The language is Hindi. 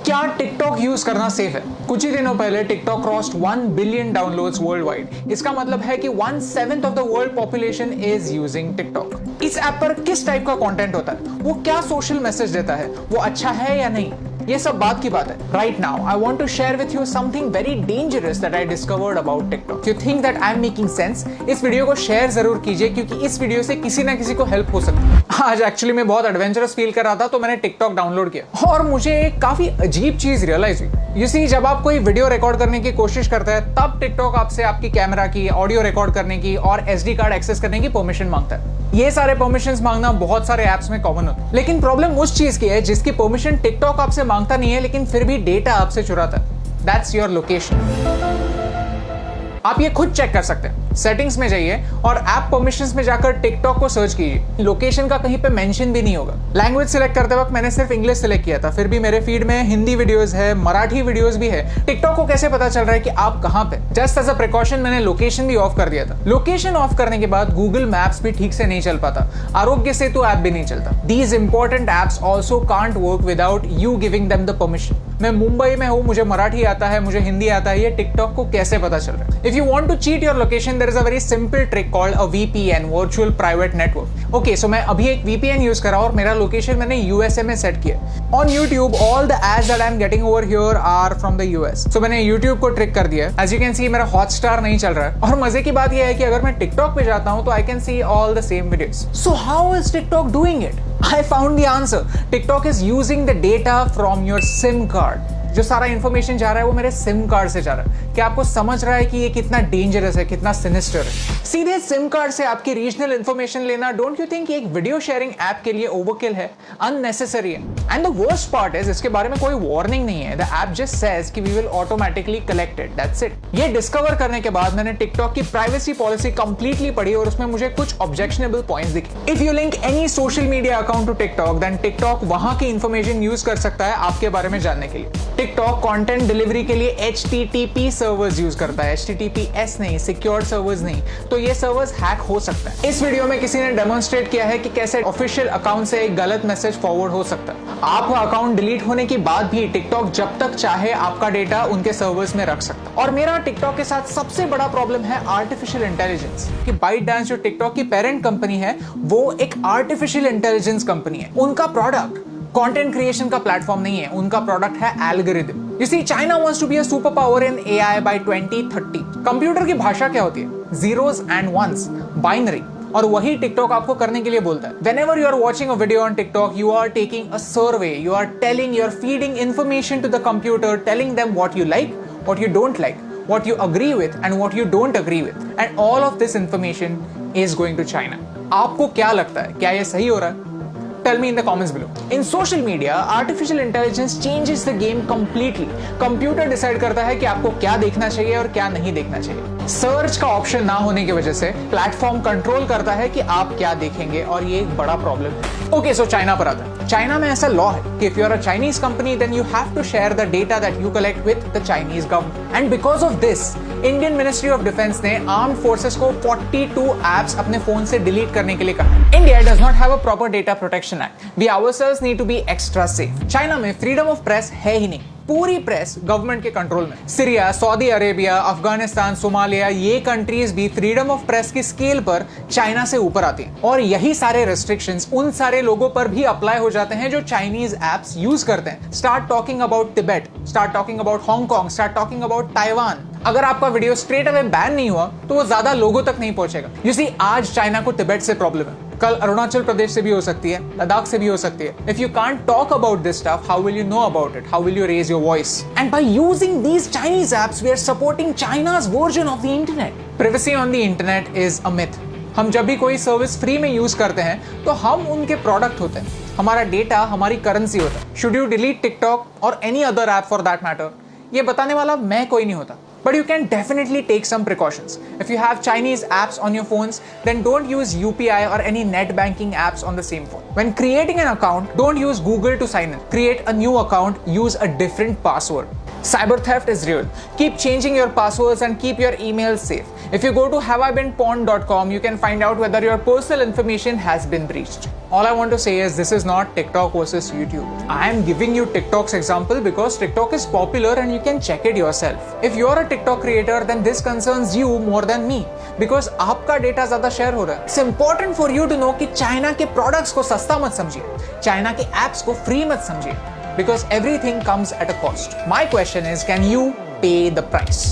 क्या टिकटॉक यूज करना सेफ है? कुछ ही दिनों पहले TikTok crossed 1 billion downloads world wide. इसका मतलब है कि 1/7 of the world population is using TikTok. इस ऐप पर किस टाइप का कंटेंट होता है, वो क्या सोशल मैसेज देता है, वो अच्छा है या नहीं, ये सब बात की बात है। Right now I want to share with you something very dangerous that I discovered about TikTok. You think that I am making sense? इस वीडियो को शेयर जरूर कीजिए क्योंकि इस वीडियो से किसी ना किसी को हेल्प हो सकती है। आज एक्चुअली मैं बहुत एडवेंचरस फील कर रहा था तो मैंने टिकटॉक डाउनलोड किया और मुझे एक काफी अजीब चीज रियलाइज हुई। यू सी, जब आप कोई वीडियो रिकॉर्ड करने की कोशिश करते हैं तब टिकटॉक आपसे आपकी कैमरा की, ऑडियो रिकॉर्ड करने की और SD कार्ड एक्सेस करने की परमिशन मांगता है। ये सारे परमिशंस मांगना बहुत सारे ऐप्स में कॉमन होता है, लेकिन प्रॉब्लम उस चीज की है जिसकी परमिशन टिकटॉक आपसे मांगता नहीं है लेकिन फिर भी डेटा आपसे चुराता है। That's your location. आप ये खुद चेक कर सकते हैं। सेटिंग्स में जाइए और ऐप परमिशंस में जाकर टिकटॉक को सर्च कीजिए। लोकेशन का कहीं पे मेंशन भी नहीं होगा। लैंग्वेज सिलेक्ट करते वक्त मैंने सिर्फ इंग्लिश सिलेक्ट किया था, फिर भी मेरे फीड में हिंदी वीडियोस है, मराठी वीडियोस भी है। टिकटॉक को कैसे पता चल रहा है कि आप कहां पे? जस्ट एज अ प्रिकॉशन मैंने लोकेशन भी ऑफ कर दिया था। लोकेशन ऑफ करने के बाद गूगल मैप्स भी ठीक से नहीं चल पाता, आरोग्य सेतु ऐप भी नहीं चलता। These important apps also can't work without you giving them the permission. मैं मुंबई में हूं, मुझे मराठी आता है, मुझे हिंदी आता है, ये टिकटॉक को कैसे पता चल रहा है? If you want to cheat your location there is a very simple trick called a VPN, virtual private network. Okay, so मैं अभी एक VPN यूज कर रहा हूं और मेरा लोकेशन मैंने USA में सेट किया। On YouTube all the ads that I am getting over here are from the US। So मैंने YouTube को ट्रिक कर दिया। एज यू कैन सी मेरा हॉटस्टार नहीं चल रहा है और मजे की बात यह है कि अगर मैं टिकटॉक पे जाता हूं तो I can see all the same videos. So how is TikTok doing it? I found the answer. TikTok is using the data from your SIM card. जो सारा इंफॉर्मेशन जा रहा है वो मेरे सिम कार्ड से जा रहा है। क्या आपको समझ रहा है कि ये कितना डेंजरस है, कितना सिनिस्टर है? सीधे सिम कार्ड से आपकी रीजनल इंफॉर्मेशन लेना, डोंट यू थिंक एक वीडियो शेयरिंग ऐप के लिए ओवरकिल है, अननेसेसरी है? And the worst part is इसके बारे में कोई वार्निंग नहीं है। द ऐप जस्ट सेज कि we will automatically collect it, that's it. ये डिस्कवर करने के बाद मैंने टिकटॉक की प्राइवेसी पॉलिसी कंप्लीटली पढ़ी और उसमें मुझे कुछ ऑब्जेक्शनेबल पॉइंट्स दिखे। If you link any social media account to TikTok then TikTok वहां की इंफॉर्मेशन यूज कर सकता है आपके बारे में जानने के लिए। टिकटॉक कंटेंट डिलीवरी के लिए HTTP सर्वर्स यूज करता है, HTTPS नहीं, सिक्योर्ड सर्वर्स नहीं। तो ये सर्वर्स हैक हो सकता है। इस वीडियो में किसी ने डेमोन्स्ट्रेट किया है कि कैसे ऑफिशियल अकाउंट से एक गलत मैसेज फॉरवर्ड हो सकता है। आपका अकाउंट डिलीट होने के बाद भी टिकटॉक जब तक चाहे आपका डेटा उनके सर्वर्स में रख सकता है। और मेरा टिकटॉक के साथ सबसे बड़ा प्रॉब्लम है आर्टिफिशियल इंटेलिजेंस। कि ByteDance जो टिकटॉक की पेरेंट कंपनी है वो एक आर्टिफिशियल इंटेलिजेंस कंपनी है। उनका प्रोडक्ट कंटेंट क्रिएशन का प्लेटफॉर्म नहीं है, उनका प्रोडक्ट है algorithm. You see, China wants to be a superpower in AI by 2030. Computer की भाषा क्या होती है? Zeros and ones, binary. और वही टिकटॉक आपको करने के लिए बोलता है। Whenever you are watching a video on TikTok, you are taking a survey. You are feeding information to the computer, telling them what you like, what you don't like, what you agree with, and what you don't agree with. And all of this information is going to China. आपको क्या लगता है? क्या ये सही हो रहा है? Tell me in the comments below. In social media, artificial intelligence changes the game completely. Computer decide करता है कि आपको क्या देखना चाहिए और क्या नहीं देखना चाहिए। सर्च का ऑप्शन ना होने की वजह से प्लेटफॉर्म कंट्रोल करता है कि आप क्या देखेंगे और ये एक बड़ा प्रॉब्लम है। ओके, सो चाइना पर आता है। चाइना में ऐसा लॉ है कि if you are a Chinese company, then you have to share the data that you collect with the Chinese government. And because of this, Indian ministry of defence ने आर्म्ड फोर्सेस को 42 एप्स अपने फोन से डिलीट करने के लिए कहा। India does not have a proper data protection act. We ourselves need to be extra safe. China में फ्रीडम ऑफ प्रेस है ही नहीं। पूरी प्रेस गवर्नमेंट के कंट्रोल में। Syria, Saudi Arabia, Afghanistan, Somalia, ये कंट्रीज भी फ्रीडम ऑफ प्रेस की स्केल पर चाइना से ऊपर आती हैं। और यही सारे रेस्ट्रिक्शंस उन सारे लोगों पर भी अप्लाई हो जाते हैं जो चाइनीज एप्स यूज करते हैं। Start talking about Tibet, start talking about Hong Kong, start talking about Taiwan. अगर आपका वीडियो स्ट्रेट अवे बैन नहीं हुआ तो वो ज्यादा लोगों तक नहीं पहुंचेगा। यू सी, आज चाइना को तिब्बत से प्रॉब्लम है, कल अरुणाचल प्रदेश से भी हो सकती है, लद्दाख से भी हो सकती है। If you can't talk about this stuff, how will you know about it? How will you raise your voice? And by using these Chinese apps we are supporting China's version of the internet. Privacy on the internet is a myth. हम जब भी कोई सर्विस फ्री में यूज करते हैं तो हम उनके प्रोडक्ट होते हैं, हमारा डेटा हमारी करेंसी होता है। शुड यू डिलीट टिकटॉक और any other app for that matter? ये बताने वाला मैं कोई नहीं होता। But you can definitely take some precautions. If you have Chinese apps on your phones, then don't use UPI or any net banking apps on the same phone. When creating an account, don't use Google to sign in. Create a new account, use a different password. Cyber theft is real. Keep changing your passwords and keep your emails safe. If you go to haveibeenpawned.com, you can find out whether your personal information has been breached. All I want to say is this is not TikTok versus YouTube. I am giving you TikTok's example because TikTok is popular and you can check it yourself. If you're a TikTok creator, then this concerns you more than me because आपका डेटा ज्यादा शेयर हो रहा है. It's important for you to know कि चाइना के प्रोडक्ट्स को सस्ता मत समझिए, चाइना के एप्स को फ्री मत समझिए because everything comes at a cost. My question is, can you pay the price?